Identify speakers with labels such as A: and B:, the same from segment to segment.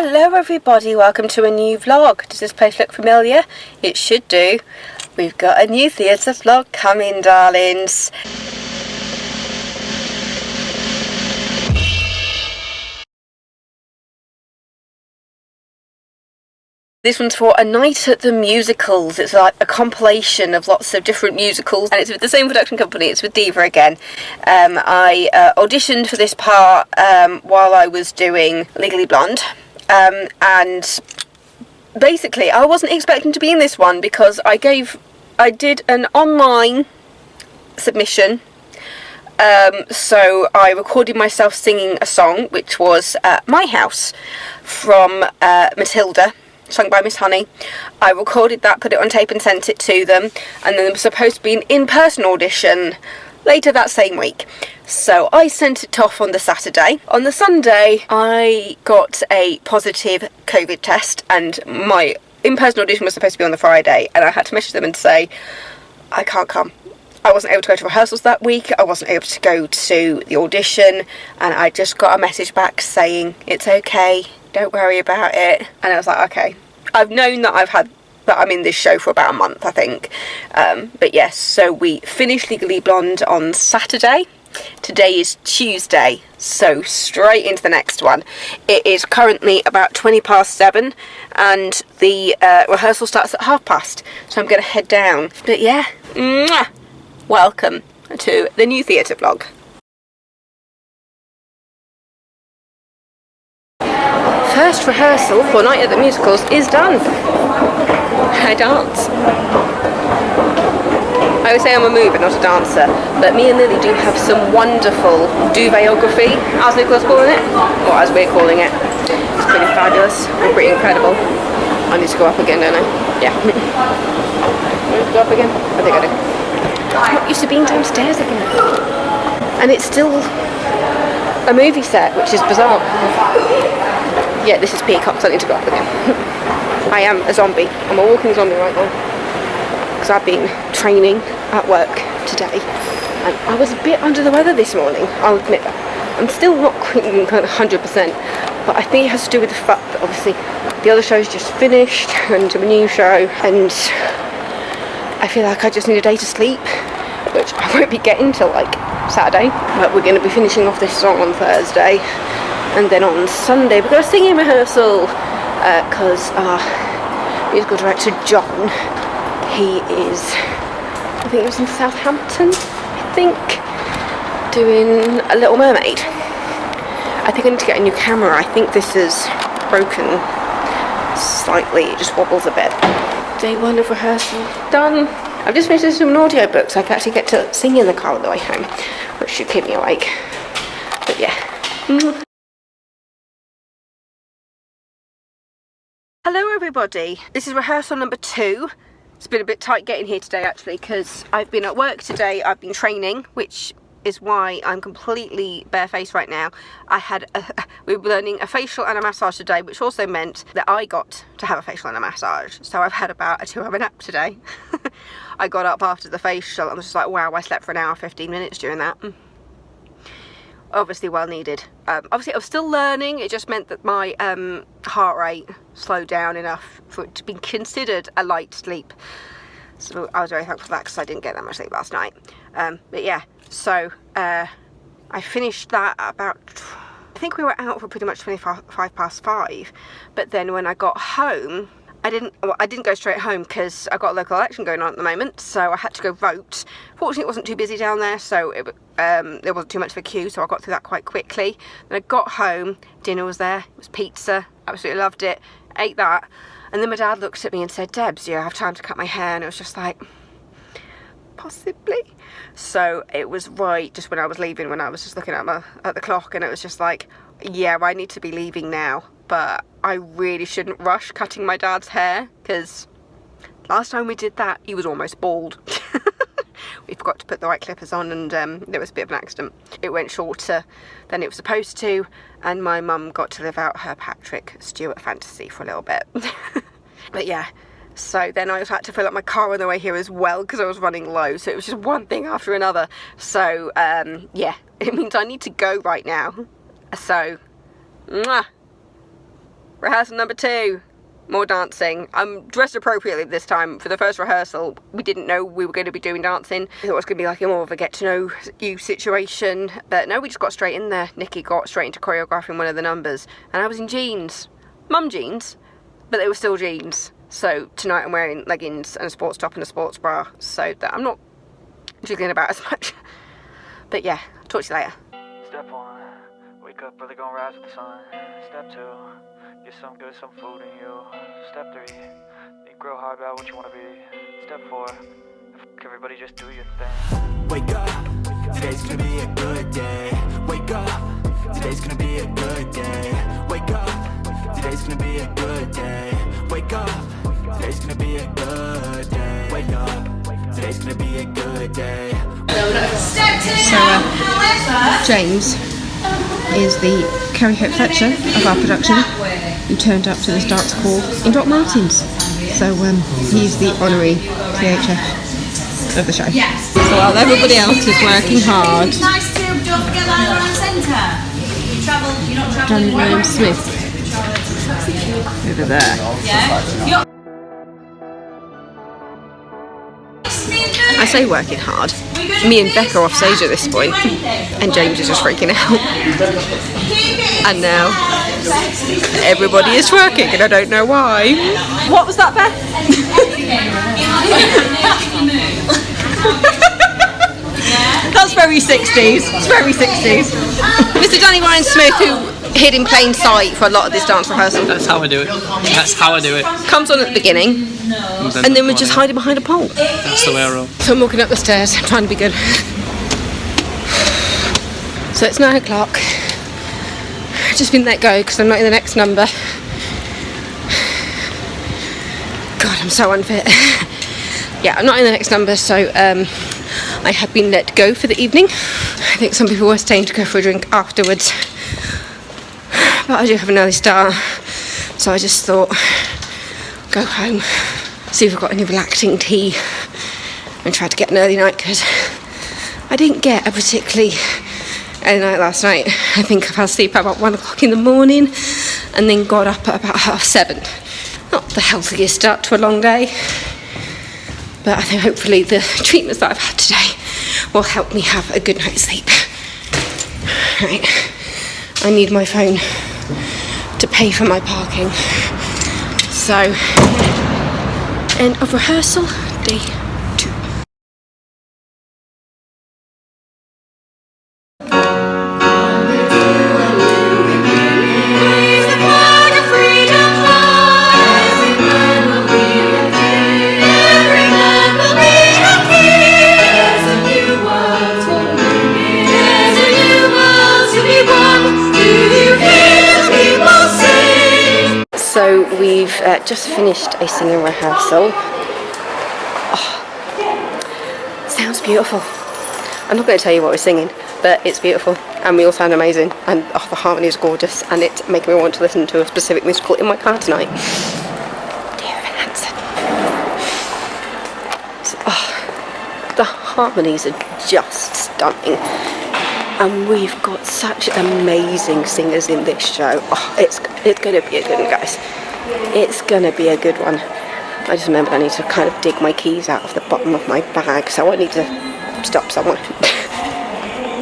A: Hello everybody, welcome to a new vlog. Does this place look familiar? It should do. We've got a new theatre vlog coming, darlings. This one's for A Night at the Musicals. It's like a compilation of lots of different musicals, and it's with the same production company. It's with Diva again. I auditioned for this part while I was doing Legally Blonde, and basically I wasn't expecting to be in this one because I did an online submission. So I recorded myself singing a song, which was My House from Matilda, sung by Miss Honey. I recorded that, put it on tape and sent it to them, and then there was supposed to be an in-person audition later that same week. So I sent it off on the Saturday. On the Sunday I got a positive COVID test, and my in-person audition was supposed to be on the Friday, and I had to message them and say I can't come. I wasn't able to go to rehearsals that week, I wasn't able to go to the audition, and I just got a message back saying it's okay, don't worry about it. And I was like, okay. I've known that I'm in this show for about a month, I think. But yes, so we finished Legally Blonde on Saturday. Today is Tuesday, so straight into the next one. It is currently about 7:20, and the rehearsal starts at past, so I'm going to head down. But yeah, welcome to the new theatre vlog. First rehearsal for Night at the Musicals is done. I dance. I would say I'm a mover, not a dancer, but me and Lily do have some wonderful duvetography, as Nicola's calling it, or as we're calling it. It's pretty fabulous, we're pretty incredible. I need to go up again, don't I? Yeah. I need to go up again? I think I do. I'm not used to being downstairs again. And it's still a movie set, which is bizarre. Yeah, this is Peacock, so I need to go up again. I am a zombie. I'm a walking zombie right now. Because I've been training at work today. And I was a bit under the weather this morning, I'll admit that. I'm still not 100%, but I think it has to do with the fact that obviously the other show's just finished, and a new show, and I feel like I just need a day to sleep, which I won't be getting till like Saturday. But we're going to be finishing off this song on Thursday. And then on Sunday we've got a singing rehearsal because our musical director John, he is, I think he was in Southampton, doing A Little Mermaid. I think I need to get a new camera. I think this is broken slightly, it just wobbles a bit. Day one of rehearsal done. I've just finished listening to an audiobook, so I can actually get to sing in the car on the way home, which should keep me awake. But yeah. Hello everybody, this is rehearsal number 2. It's been a bit tight getting here today actually, because I've been at work today, I've been training, which is why I'm completely barefaced right now. We were learning a facial and a massage today, which also meant that I got to have a facial and a massage. So I've had about a 2-hour nap today. I got up after the facial and was just like, wow, I slept for an hour 15 minutes during that. Obviously well needed. Obviously I was still learning, it just meant that my heart rate slowed down enough for it to be considered a light sleep. So I was very thankful for that because I didn't get that much sleep last night. But yeah, so I finished that at about, I think we were out for pretty much 5:25, but then when I got home, I didn't go straight home because I got a local election going on at the moment, so I had to go vote. Fortunately it wasn't too busy down there, so there wasn't too much of a queue, so I got through that quite quickly. Then I got home, dinner was there, it was pizza, absolutely loved it, ate that, and then my dad looked at me and said, Debs, do you have time to cut my hair? And it was just like, possibly. So it was right just when I was leaving, when I was just looking at the clock, and it was just like, yeah, I need to be leaving now, but I really shouldn't rush cutting my dad's hair, because last time we did that he was almost bald. We forgot to put the right clippers on, and there was a bit of an accident. It went shorter than it was supposed to, and my mum got to live out her Patrick Stewart fantasy for a little bit. But yeah, so then I had to fill up my car on the way here as well because I was running low, so it was just one thing after another. So yeah, it means I need to go right now. So mwah. rehearsal number 2. More dancing. I'm dressed appropriately this time. For the first rehearsal, we didn't know we were going to be doing dancing. I thought it was going to be like a more of a get to know you situation, but no, we just got straight in there. Nikki got straight into choreographing one of the numbers, and I was in jeans. Mum jeans, but they were still jeans. So tonight I'm wearing leggings and a sports top and a sports bra, so that I'm not jiggling about as much. But yeah, talk to you later.
B: Step 1, wake up early, gonna rise with the sun. Step 2, get some good, some food in you. Step 3, think real hard about what you wanna be. Step 4, everybody just do your thing. Wake up, today's gonna be a good day. Wake up, today's gonna be a good day. Wake up, today's gonna be a good day. Wake up, today's gonna be a good day. Wake up, today's gonna be a good day.
C: So James is the Kerry Hope Fletcher of our production, who turned up to this dance call in Doc Martens. So he's the honorary PHF of the show. So while everybody else is working hard, Johnny William Smith over there. I say working hard. Me and Becca are off stage at this point, and James is just freaking out. And now everybody is working, and I don't know why. What was that, Beth? That's very 60s. It's very 60s. Mr. Danny Ryan Smith, who hid in plain sight for a lot of this dance rehearsal.
D: That's how I do it. That's how I do it.
C: Comes on at the beginning, and then we're just hiding behind a pole.
D: That's the way I roll.
C: So I'm walking up the stairs, I'm trying to be good. So it's 9 o'clock. I've just been let go because I'm not in the next number. God, I'm so unfit. Yeah, I'm not in the next number, so I have been let go for the evening. I think some people were staying to go for a drink afterwards. But I do have an early start, so I just thought, go home, see if we've got any relaxing tea, and try to get an early night, because I didn't get a particularly early night last night. I think I fell asleep at about 1 o'clock in the morning, and then got up at about 7:30. Not the healthiest start to a long day, but I think hopefully the treatments that I've had today will help me have a good night's sleep. Right, I need my phone to pay for my parking. So, end of rehearsal, day 2. So we've just finished a singing rehearsal. Oh, sounds beautiful. I'm not going to tell you what we're singing, but it's beautiful, and we all sound amazing, and the harmony is gorgeous, and it's making me want to listen to a specific musical in my car tonight. Dear Hanson. The harmonies are just stunning. And we've got such amazing singers in this show. Oh, it's going to be a good one, guys. It's going to be a good one. I just remembered I need to kind of dig my keys out of the bottom of my bag, so I need to stop somewhere.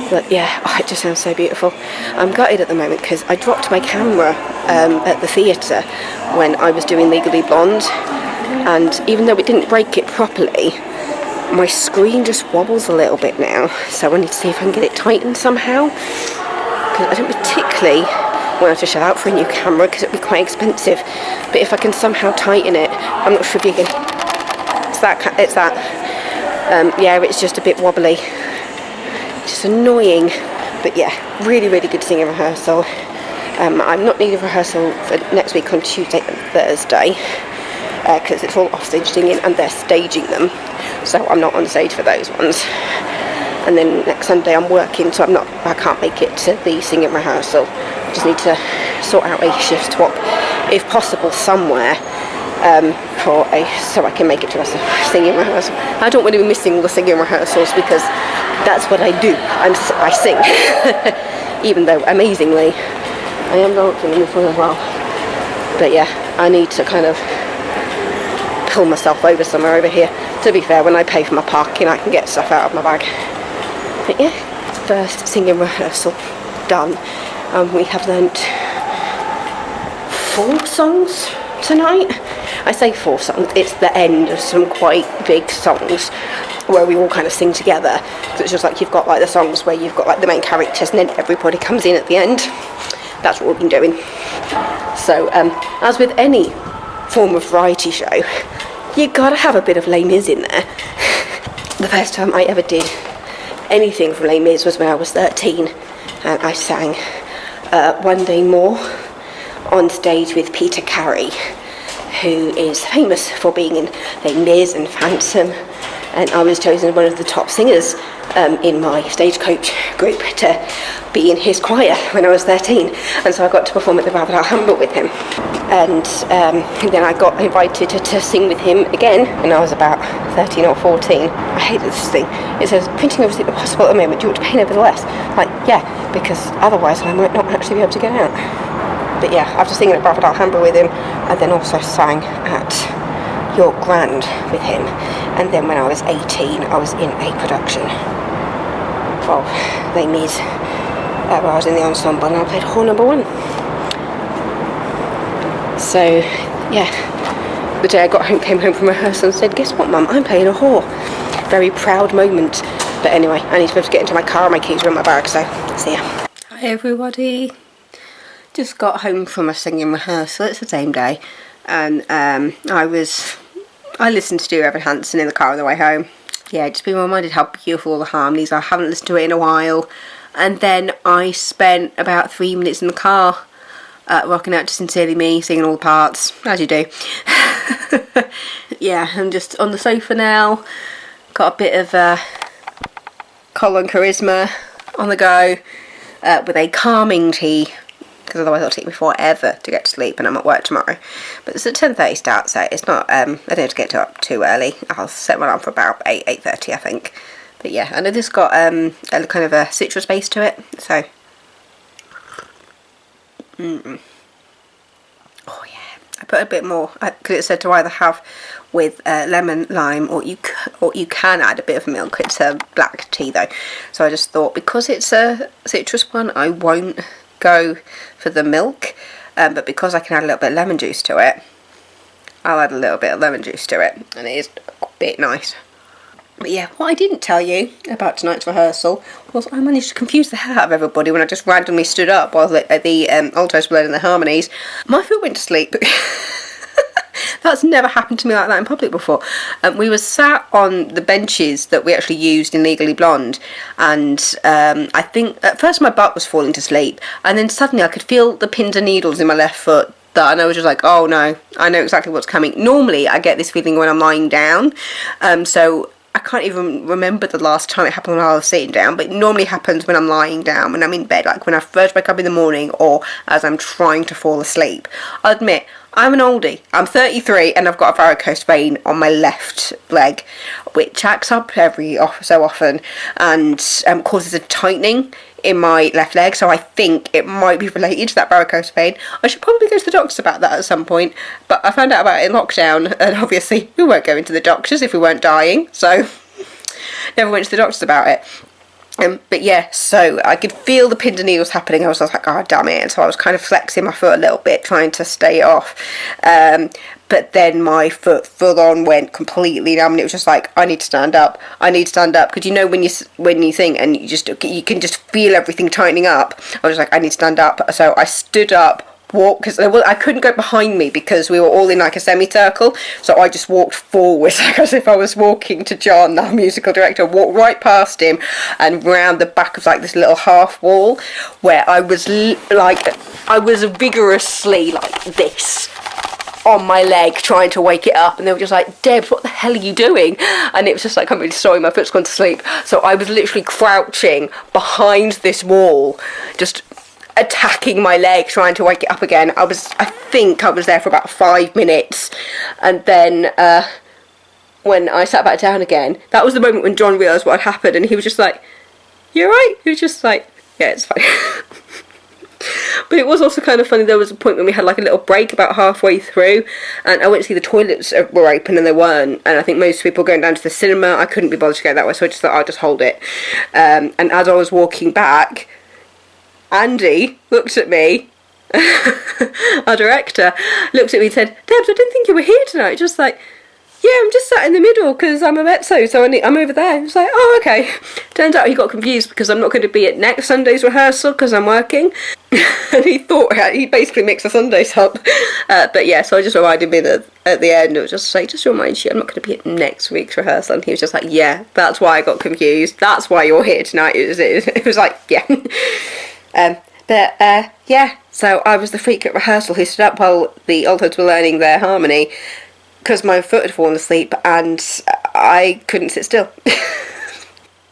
C: But yeah, oh, it just sounds so beautiful. I'm gutted at the moment because I dropped my camera at the theatre when I was doing Legally Blonde, and even though it didn't break it properly, my screen just wobbles a little bit now, so I need to see if I can get it tightened somehow, because I don't particularly want to shell out for a new camera because it'd be quite expensive, but if I can somehow tighten it, I'm not sure if you can. It's that. Yeah, it's just a bit wobbly, just annoying, but yeah, really good singing rehearsal. I'm not needing rehearsal for next week on Tuesday and Thursday, because it's all offstage singing and they're staging them, so I'm not on stage for those ones. And then next Sunday I'm working, so I can't make it to the singing rehearsal. I just need to sort out a shift swap, if possible, somewhere, so I can make it to a singing rehearsal. I don't want to be missing all the singing rehearsals because that's what I do. I sing, even though amazingly I am dancing in this one as well. But yeah, I need to kind of pull myself over somewhere over here. To be fair, when I pay for my parking, I can get stuff out of my bag. But yeah, first singing rehearsal done. We have learnt 4 songs tonight. I say 4 songs, it's the end of some quite big songs where we all kind of sing together. So it's just like you've got like the songs where you've got like the main characters and then everybody comes in at the end. That's what we've been doing. So as with any form of variety show, you gotta have a bit of Les Mis in there. The first time I ever did anything from Les Mis was when I was 13, and I sang One Day More on stage with Peter Carey, who is famous for being in Les Mis and Phantom, and I was chosen one of the top singers in my stagecoach group to be in his choir when I was 13, and so I got to perform at the Rabbit Alhambra with him, and then I got invited to sing with him again when I was about 13 or 14. I hated this thing. It says printing everything possible at the moment, do you want to pay nevertheless? Like, yeah, because otherwise I might not actually be able to get out. But yeah, after singing at Rabbit Alhambra with him, I then also sang at York Grand with him, and then when I was 18 I was in a production of Les Mis where I was in the ensemble and I played whore number 1. So yeah, the day I came home from rehearsal and said, guess what mum, I'm playing a whore. Very proud moment. But anyway, I need to be able to get into my car, my keys are in my bag, so see ya. Hi everybody, just got home from a singing rehearsal. It's the same day, and I listened to Do Evan Hansen in the car on the way home. Yeah, just been reminded how beautiful all the harmonies are. I haven't listened to it in a while. And then I spent about 3 minutes in the car rocking out to Sincerely Me, singing all the parts, as you do. Yeah, I'm just on the sofa now. Got a bit of Colin Charisma on the go with a calming tea, because otherwise it'll take me forever to get to sleep, and I'm at work tomorrow. But it's a 10:30 start, so it's not, I don't have to get up too early. I'll set one on for about 8:30 I think. But yeah, I know this got a kind of a citrus base to it, so. Oh yeah, I put a bit more, because it said to either have with lemon, lime, or you can add a bit of milk. It's a black tea though, so I just thought because it's a citrus one, I won't go for the milk, but because I can add a little bit of lemon juice to it, I'll add a little bit of lemon juice to it, and it is a bit nice. But yeah, what I didn't tell you about tonight's rehearsal was I managed to confuse the hell out of everybody when I just randomly stood up while the altos were learning the harmonies. My foot went to sleep. That's never happened to me like that in public before. We were sat on the benches that we actually used in Legally Blonde, and I think at first my butt was falling to sleep, and then suddenly I could feel the pins and needles in my left foot. And I was just like, oh no, I know exactly what's coming. Normally I get this feeling when I'm lying down, so I can't even remember the last time it happened when I was sitting down, but it normally happens when I'm lying down, when I'm in bed, like when I first wake up in the morning or as I'm trying to fall asleep. I'll admit, I'm an oldie. I'm 33 and I've got a varicose vein on my left leg, which acts up every so often and causes a tightening in my left leg, so I think it might be related to that varicose vein. I should probably go to the doctors about that at some point, but I found out about it in lockdown, and obviously we weren't going to the doctors if we weren't dying, so never went to the doctors about it. But yeah, so I could feel the pins and needles happening. I was like, oh damn it, and so I was kind of flexing my foot a little bit, trying to stay it off. But then my foot full on went completely numb, and it was just like, I need to stand up, because you know when you sing and you can just feel everything tightening up. I was like, I need to stand up, so I stood up, walked, because I couldn't go behind me because we were all in like a semicircle, so I just walked forward like as if I was walking to John, the musical director, walked right past him and round the back of like this little half wall where I was vigorously like this on my leg trying to wake it up, and they were just like, Debs, what the hell are you doing? And it was just like, I'm really sorry, my foot's gone to sleep. So I was literally crouching behind this wall, just attacking my leg, trying to wake it up again. I think I was there for about 5 minutes, and then when I sat back down again, that was the moment when John realised what had happened, and he was just like, you alright? He was just like, yeah, it's fine. But it was also kind of funny, there was a point when we had like a little break about halfway through, and I went to see the toilets were open and they weren't, and I think most people were going down to the cinema. I couldn't be bothered to go that way, so I just thought I'll just hold it. And as I was walking back, Andy looked at me, our director, looked at me and said, "Debs, I didn't think you were here tonight." Just like, "Yeah, I'm just sat in the middle because I'm a mezzo, so I'm over there." It's like, "Oh, okay." Turns out he got confused because I'm not going to be at next Sunday's rehearsal because I'm working. And he thought, he basically mixed the Sundays up. But yeah, so I just reminded him at the end, it was just like, just remind you, I'm not going to be at next week's rehearsal. And he was just like, "Yeah, that's why I got confused. That's why you're here tonight." It was like, yeah. Yeah, so I was the freak at rehearsal who stood up while the altos were learning their harmony because my foot had fallen asleep and I couldn't sit still.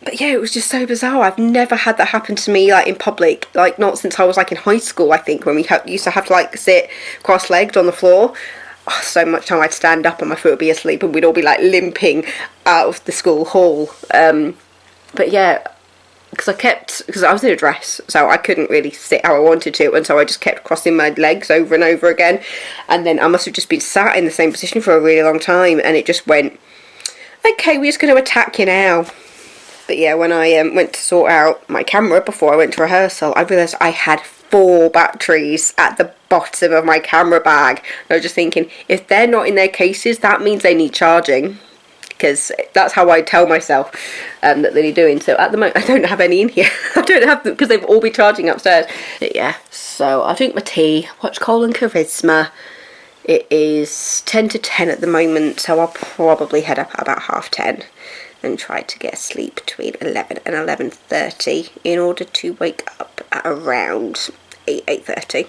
C: But yeah, it was just so bizarre. I've never had that happen to me, like, in public, like, not since I was, like, in high school, I think, when we used to have to, like, sit cross-legged on the floor. Oh, so much time I'd stand up and my foot would be asleep and we'd all be, like, limping out of the school hall. But yeah, because I was in a dress, so I couldn't really sit how I wanted to, and so I just kept crossing my legs over and over again, and then I must have just been sat in the same position for a really long time, and it just went, "Okay, we're just going to attack you now." But yeah, when I went to sort out my camera before I went to rehearsal, I realised I had 4 batteries at the bottom of my camera bag. And I was just thinking, if they're not in their cases, that means they need charging. Because that's how I tell myself that they need doing. So at the moment, I don't have any in here. I don't have them because they've all been charging upstairs. But yeah, so I'll drink my tea, watch Cole and Charisma. It is 10 to 10 at the moment, so I'll probably head up at about 10:30 and try to get sleep between 11 and 11:30 in order to wake up at around 8:30.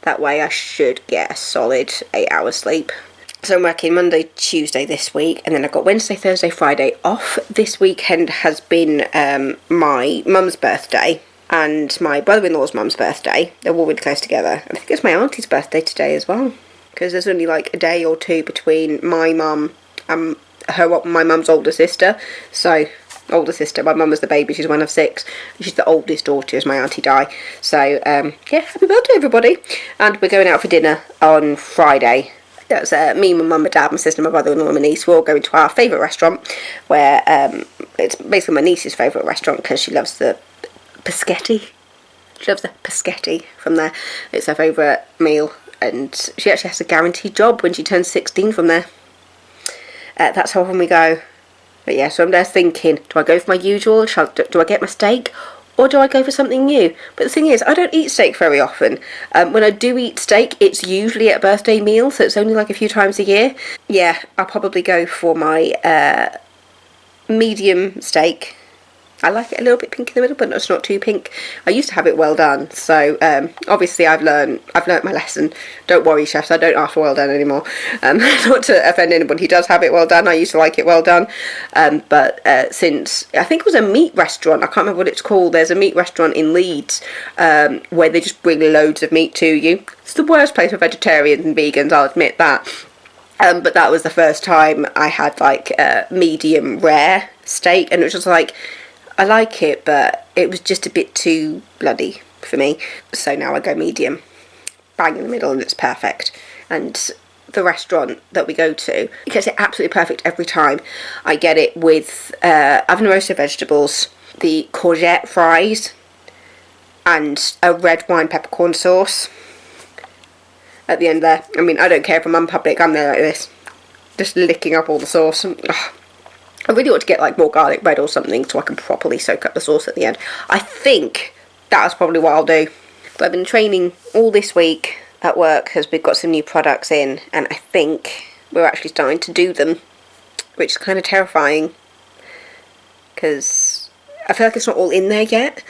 C: That way I should get a solid 8 hours sleep. So I'm working Monday, Tuesday this week, and then I've got Wednesday, Thursday, Friday off. This weekend has been my mum's birthday and my brother-in-law's mum's birthday. They're all really close together. I think it's my auntie's birthday today as well, because there's only like a day or two between my mum and my mum's older sister. So, older sister, my mum was the baby, she's one of 6. She's the oldest daughter as my auntie Di. So, yeah, happy birthday everybody. And we're going out for dinner on Friday. That's me, my mum, my dad, my sister, my brother-in-law and my niece. We're all going to our favourite restaurant, where it's basically my niece's favourite restaurant because she loves the paschetti. She loves the paschetti from there. It's her favourite meal, and she actually has a guaranteed job when she turns 16 from there. That's how often we go. But yeah, so I'm there thinking, do I go for my usual? Do I get my steak? Or do I go for something new? But the thing is, I don't eat steak very often. When I do eat steak, it's usually at a birthday meal, so it's only like a few times a year. Yeah, I'll probably go for my medium steak. I like it a little bit pink in the middle, but it's not too pink. I used to have it well done, so obviously I've learnt my lesson. Don't worry, chefs, I don't ask for well done anymore. Not to offend anyone who does have it well done. I used to like it well done, but since I think it was a meat restaurant, I can't remember what it's called. There's a meat restaurant in Leeds where they just bring loads of meat to you. It's the worst place for vegetarians and vegans, I'll admit that. But that was the first time I had like medium rare steak, and it was just like, I like it, but it was just a bit too bloody for me. So now I go medium, bang in the middle, and it's perfect. And the restaurant that we go to, it gets it absolutely perfect every time. I get it with oven roasted vegetables, the courgette fries, and a red wine peppercorn sauce at the end there. I mean, I don't care if I'm in public, I'm there like this, just licking up all the sauce. I really ought to get like more garlic bread or something so I can properly soak up the sauce at the end. I think that's probably what I'll do. But I've been training all this week at work because we've got some new products in, and I think we're actually starting to do them, which is kind of terrifying because I feel like it's not all in there yet.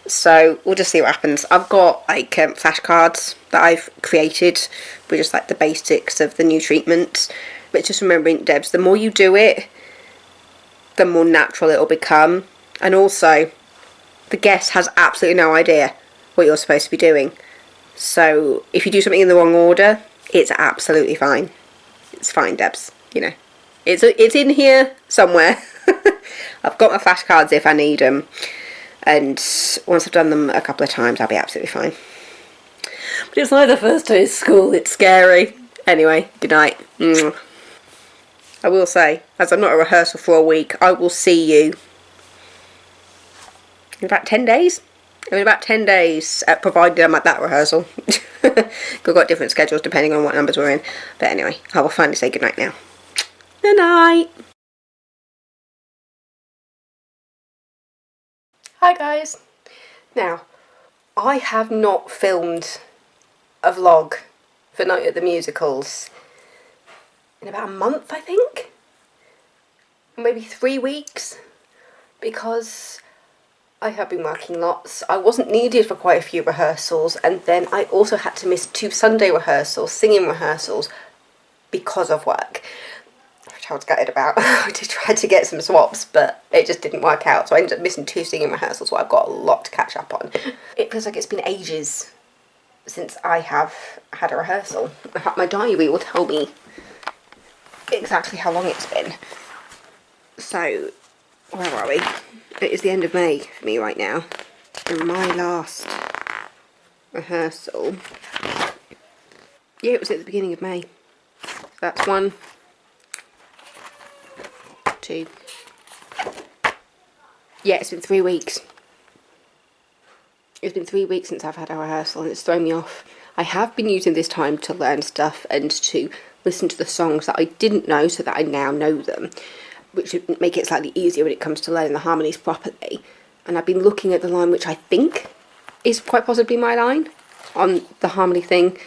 C: So we'll just see what happens. I've got like flashcards that I've created with just like the basics of the new treatments. But just remembering, Debs, the more you do it, the more natural it'll become. And also, the guest has absolutely no idea what you're supposed to be doing. So if you do something in the wrong order, it's absolutely fine. It's fine, Debs. You know, it's in here somewhere. I've got my flashcards if I need them. And once I've done them a couple of times, I'll be absolutely fine. But it's like the first day of school, it's scary. Anyway, good night. I will say, as I'm not at rehearsal for a week, I will see you in about 10 days. In about 10 days, provided I'm at that rehearsal. We've got different schedules depending on what numbers we're in. But anyway, I will finally say goodnight now. Good night. Hi guys. Now, I have not filmed a vlog for Night at the Musicals in about a month, I think. Maybe 3 weeks. Because I have been working lots. I wasn't needed for quite a few rehearsals, and then I also had to miss 2 Sunday rehearsals, singing rehearsals, because of work, which I was gutted about. I did try to get some swaps, but it just didn't work out, so I ended up missing 2 singing rehearsals, so I've got a lot to catch up on. It feels like it's been ages since I have had a rehearsal. In fact, my diary will tell me exactly how long it's been. So, where are we? It is the end of May for me right now, and my last rehearsal, yeah, it was at the beginning of May. That's 1, 2, yeah, it's been 3 weeks. It's been 3 weeks since I've had a rehearsal, and it's thrown me off. I have been using this time to learn stuff and to listen to the songs that I didn't know so that I now know them, which would make it slightly easier when it comes to learning the harmonies properly. And I've been looking at the line which I think is quite possibly my line on the harmony thing,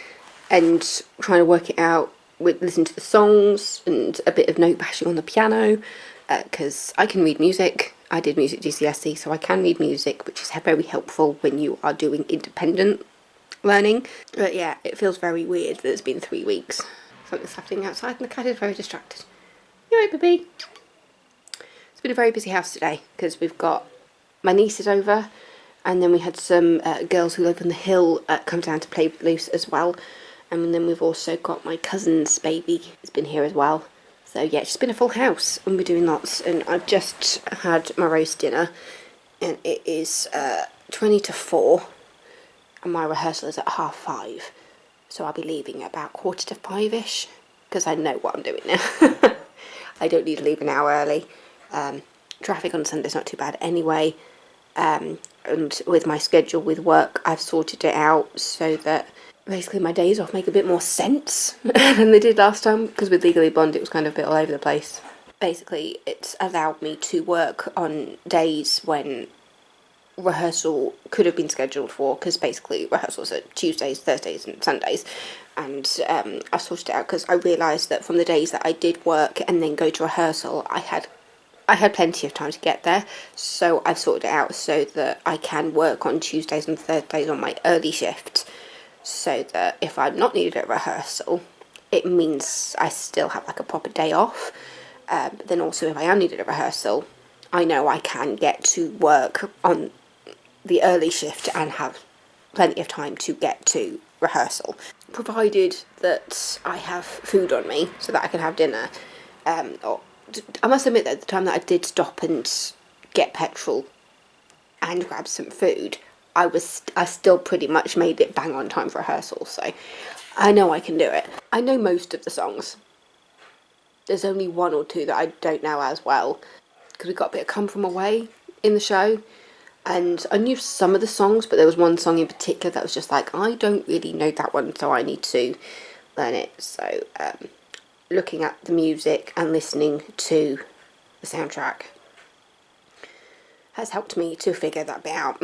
C: and trying to work it out with listening to the songs and a bit of note bashing on the piano, because I can read music. I did music GCSE, so I can read music, which is very helpful when you are doing independent learning. But yeah, it feels very weird that it's been 3 weeks. Something's happening outside and the cat is very distracted. You alright, baby? It's been a very busy house today because we've got my nieces over, and then we had some girls who live on the hill come down to play loose as well, and then we've also got my cousin's baby has been here as well. So yeah, it's just been a full house and we're doing lots. And I've just had my roast dinner, and it is 20 to 4, and my rehearsal is at 5:30, so I'll be leaving at about 5:45ish because I know what I'm doing now. I don't need to leave an hour early. Traffic on Sunday's not too bad anyway, and with my schedule with work I've sorted it out so that basically my days off make a bit more sense than they did last time, because with Legally Blonde it was kind of a bit all over the place. Basically it's allowed me to work on days when rehearsal could have been scheduled for, because basically rehearsals are Tuesdays, Thursdays and Sundays, and I've sorted it out because I realised that from the days that I did work and then go to rehearsal I had plenty of time to get there, so I've sorted it out so that I can work on Tuesdays and Thursdays on my early shift, so that if I'm not needed at rehearsal it means I still have like a proper day off. But then also if I am needed at rehearsal, I know I can get to work on the early shift and have plenty of time to get to rehearsal, provided that I have food on me so that I can have dinner. I must admit that the time that I did stop and get petrol and grab some food, I still pretty much made it bang on time for rehearsal, so I know I can do it. I know most of the songs. There's only 1 or 2 that I don't know as well, because we got a bit of Come From Away in the show, and I knew some of the songs, but there was one song in particular that was just like, I don't really know that one, so I need to learn it. So looking at the music and listening to the soundtrack has helped me to figure that bit out.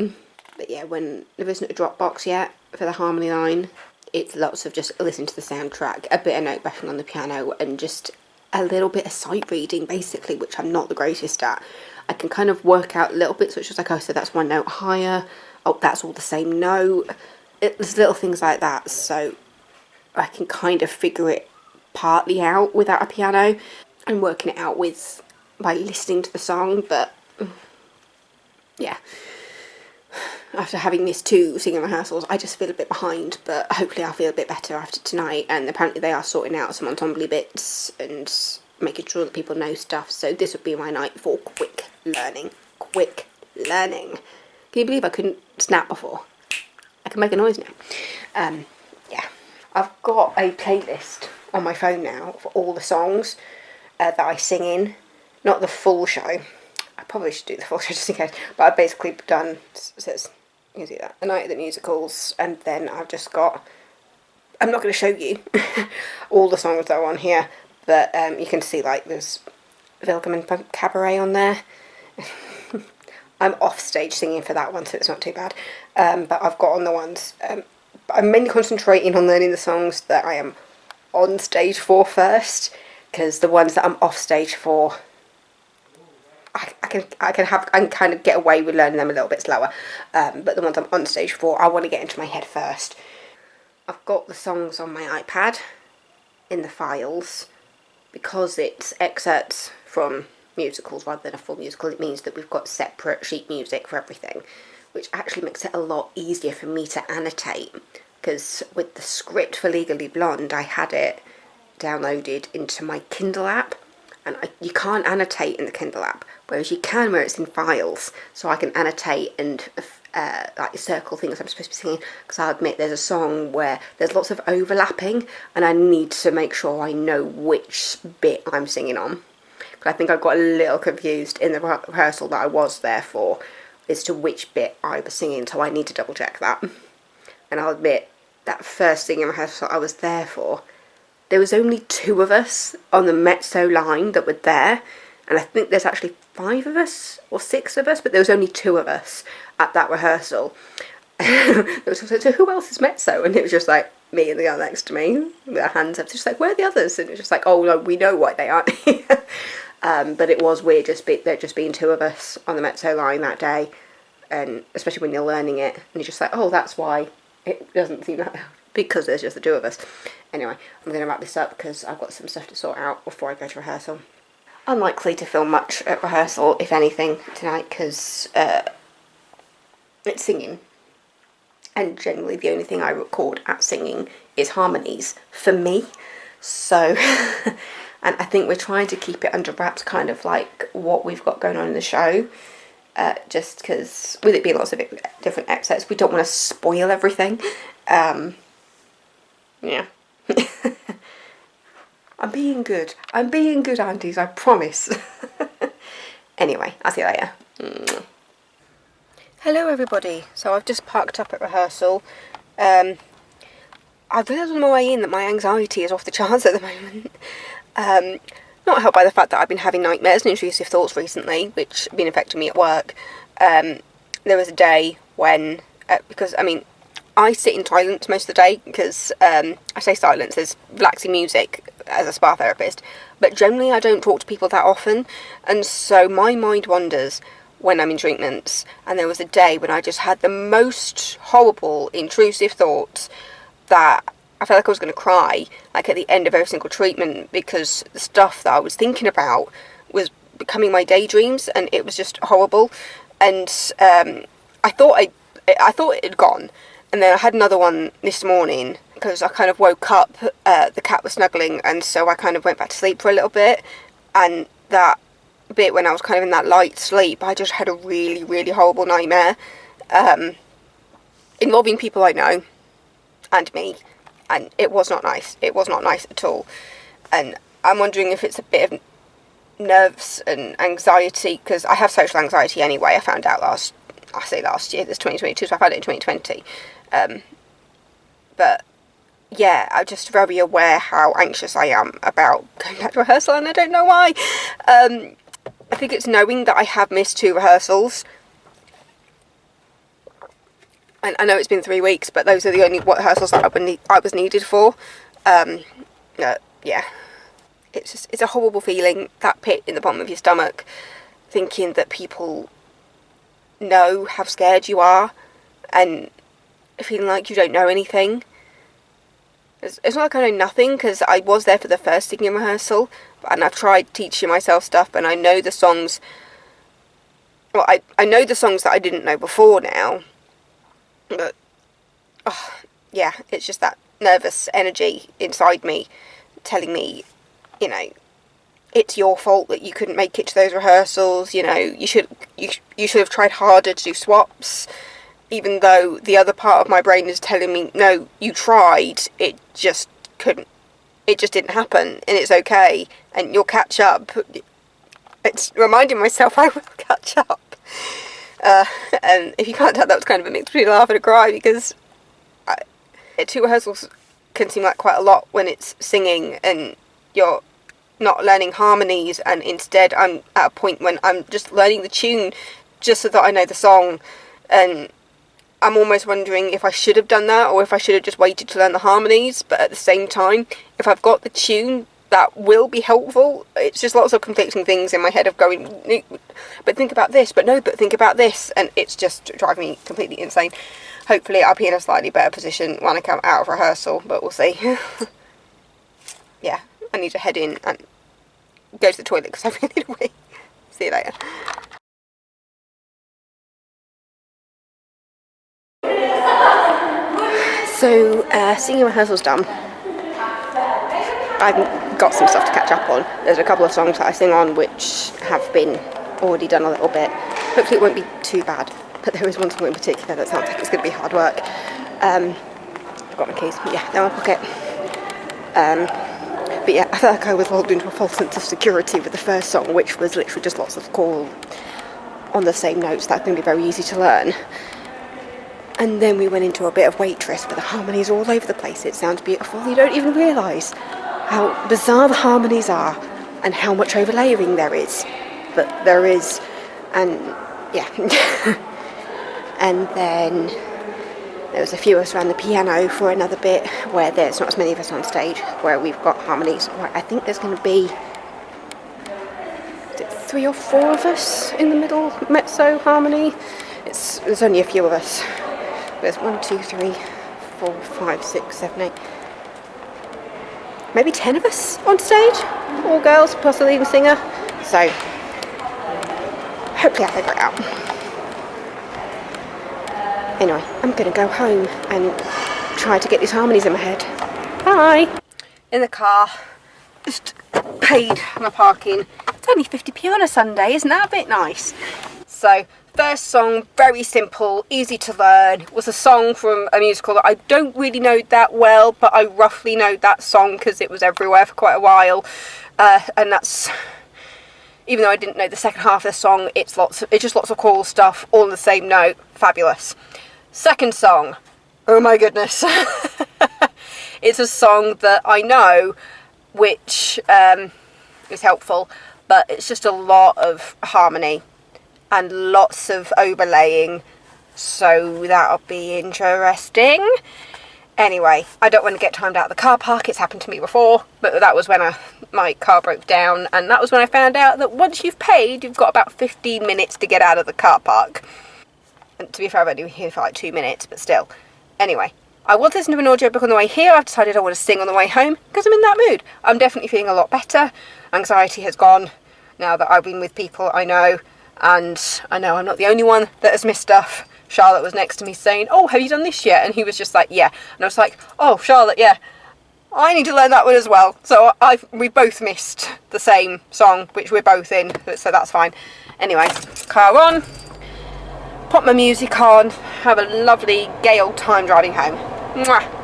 C: But yeah, when there isn't a Dropbox yet for the harmony line, it's lots of just listening to the soundtrack, a bit of note bashing on the piano, and just a little bit of sight reading basically, which I'm not the greatest at. I can kind of work out little bits, which is like, oh, so that's 1 note higher, oh, that's all the same note. There's little things like that, so I can kind of figure it partly out without a piano and working it out by listening to the song. But yeah, after having missed 2 singing rehearsals I just feel a bit behind, but hopefully I'll feel a bit better after tonight. And apparently they are sorting out some ensemble bits and making sure that people know stuff, so this would be my night for quick learning. Can you believe I couldn't snap before? I can make a noise now. Yeah, I've got a playlist on my phone now for all the songs that I sing in. Not the full show. I probably should do the full show just in case. But I've basically done, says, you see that, A Night at the Musicals, and then I've just got, I'm not going to show you all the songs that are on here, but you can see, like, there's Welcome and Cabaret on there. I'm off stage singing for that one, so it's not too bad. But I've got on the ones, I'm mainly concentrating on learning the songs that I am on stage for first, because the ones that I'm off stage for, I can kind of get away with learning them a little bit slower, but the ones I'm on stage for, I want to get into my head first. I've got the songs on my iPad in the files. Because it's excerpts from musicals rather than a full musical, it means that we've got separate sheet music for everything, which actually makes it a lot easier for me to annotate, because with the script for Legally Blonde, I had it downloaded into my Kindle app, and you can't annotate in the Kindle app, whereas you can where it's in files, so I can annotate and like circle things I'm supposed to be singing, because I'll admit there's a song where there's lots of overlapping and I need to make sure I know which bit I'm singing on. Because I think I got a little confused in the rehearsal that I was there for as to which bit I was singing, so I need to double check that. And I'll admit, that first singing rehearsal I was there for, there was only 2 of us on the mezzo line that were there, and I think there's actually 5 of us or 6 of us, but there was only 2 of us at that rehearsal. So who else is mezzo? And it was just like me and the girl next to me with our hands up, just like, where are the others? And it was just like, oh no, we know why they aren't here. But it was weird there just being 2 of us on the mezzo line that day, and especially when you're learning it and you're just like, oh, that's why it doesn't seem that loud, because there's just the 2 of us. Anyway, I'm going to wrap this up because I've got some stuff to sort out before I go to rehearsal. Unlikely to film much at rehearsal, if anything, tonight, because it's singing, and generally the only thing I record at singing is harmonies for me, so and I think we're trying to keep it under wraps, kind of like what we've got going on in the show, just because with it being lots of different excerpts, we don't want to spoil everything. Yeah. I'm being good, aunties, I promise. Anyway, I'll see you later. Hello everybody, so I've just parked up at rehearsal. I've realised on my way in that my anxiety is off the charts at the moment. Not helped by the fact that I've been having nightmares and intrusive thoughts recently, which have been affecting me at work. There was a day when, because, I mean, I sit in silence most of the day, because, I say silence, there's relaxing music as a spa therapist, but generally I don't talk to people that often, and so my mind wanders when I'm in treatments, and there was a day when I just had the most horrible, intrusive thoughts that I felt like I was going to cry, like at the end of every single treatment, because the stuff that I was thinking about was becoming my daydreams, and it was just horrible, and I thought it had gone. And then I had another one this morning, because I kind of woke up, the cat was snuggling, and so I kind of went back to sleep for a little bit, and that bit when I was kind of in that light sleep, I just had a really, really horrible nightmare, involving people I know, and me, and it was not nice. It was not nice at all, and I'm wondering if it's a bit of nerves and anxiety, because I have social anxiety anyway. I found out last year, this 2022, so I found it in 2020, but yeah, I'm just very aware how anxious I am about going back to rehearsal, and I don't know why. I think it's knowing that I have missed 2 rehearsals, and I know it's been 3 weeks, but those are the only rehearsals that I was needed for. Yeah, it's a horrible feeling, that pit in the bottom of your stomach, thinking that people know how scared you are, and feeling like you don't know anything. It's not like I know nothing, because I was there for the first singing rehearsal, and I've tried teaching myself stuff, and I know the songs. Well, I know the songs that I didn't know before now, but yeah, it's just that nervous energy inside me telling me, you know, it's your fault that you couldn't make it to those rehearsals. You know, you should have tried harder to do swaps. even though the other part of my brain is telling me, no, you tried, it just didn't happen, and it's okay, and you'll catch up. It's reminding myself I will catch up. And if you can't tell, that was kind of a mix between a laugh and a cry, because 2 rehearsals can seem like quite a lot when it's singing and you're not learning harmonies, and instead I'm at a point when I'm just learning the tune just so that I know the song, and I'm almost wondering if I should have done that or if I should have just waited to learn the harmonies. But at the same time, if I've got the tune, that will be helpful. It's just lots of conflicting things in my head of going, but think about this, but no, but think about this, and it's just driving me completely insane. Hopefully I'll be in a slightly better position when I come out of rehearsal, but we'll see. Yeah, I need to head in and go to the toilet because I really need a wee. See you later. So, singing rehearsal's done. I've got some stuff to catch up on. There's a couple of songs that I sing on which have been already done a little bit. Hopefully it won't be too bad, but there is one song in particular that sounds like it's going to be hard work. I've got my keys. Yeah, they're in my pocket. But yeah, I feel like I was lulled into a false sense of security with the first song, which was literally just lots of chord on the same notes. That's going to be very easy to learn. And then we went into a bit of Waitress, but the harmonies are all over the place. It sounds beautiful. You don't even realise how bizarre the harmonies are and how much overlayering there is. But there is. And yeah. And then there was a few of us around the piano for another bit where there's not as many of us on stage, where we've got harmonies. Where I think there's going to be 3 or 4 of us in the middle mezzo harmony. There's only a few of us. There's 1, 2, 3, 4, 5, 6, 7, 8. Maybe 10 of us on stage, all girls plus the leading singer. So hopefully I'll figure it out. Anyway, I'm going to go home and try to get these harmonies in my head. Bye! In the car, just paid my parking. It's only 50p on a Sunday, isn't that a bit nice? So, first song, very simple, easy to learn. It was a song from a musical that I don't really know that well, but I roughly know that song because it was everywhere for quite a while. And that's, even though I didn't know the second half of the song, it's just lots of cool stuff, all on the same note. Fabulous. Second song, oh my goodness. It's a song that I know, which is helpful, but it's just a lot of harmony and lots of overlaying, so that'll be interesting. Anyway, I don't want to get timed out of the car park. It's happened to me before, but that was when my car broke down, and that was when I found out that once you've paid, you've got about 15 minutes to get out of the car park. And to be fair, I've only been here for like 2 minutes, but still. Anyway, I was listening to an audiobook on the way here. I've decided I want to sing on the way home because I'm in that mood. I'm definitely feeling a lot better. Anxiety has gone now that I've been with people I know, and I know I'm not the only one that has missed stuff. Charlotte was next to me saying, "Oh, have you done this yet?" And he was just like, "Yeah." And I was like, "Oh, Charlotte, yeah, I need to learn that one as well." So we both missed the same song, which we're both in, so that's fine. Anyway, car on, pop my music on, have a lovely gay old time driving home. Mwah.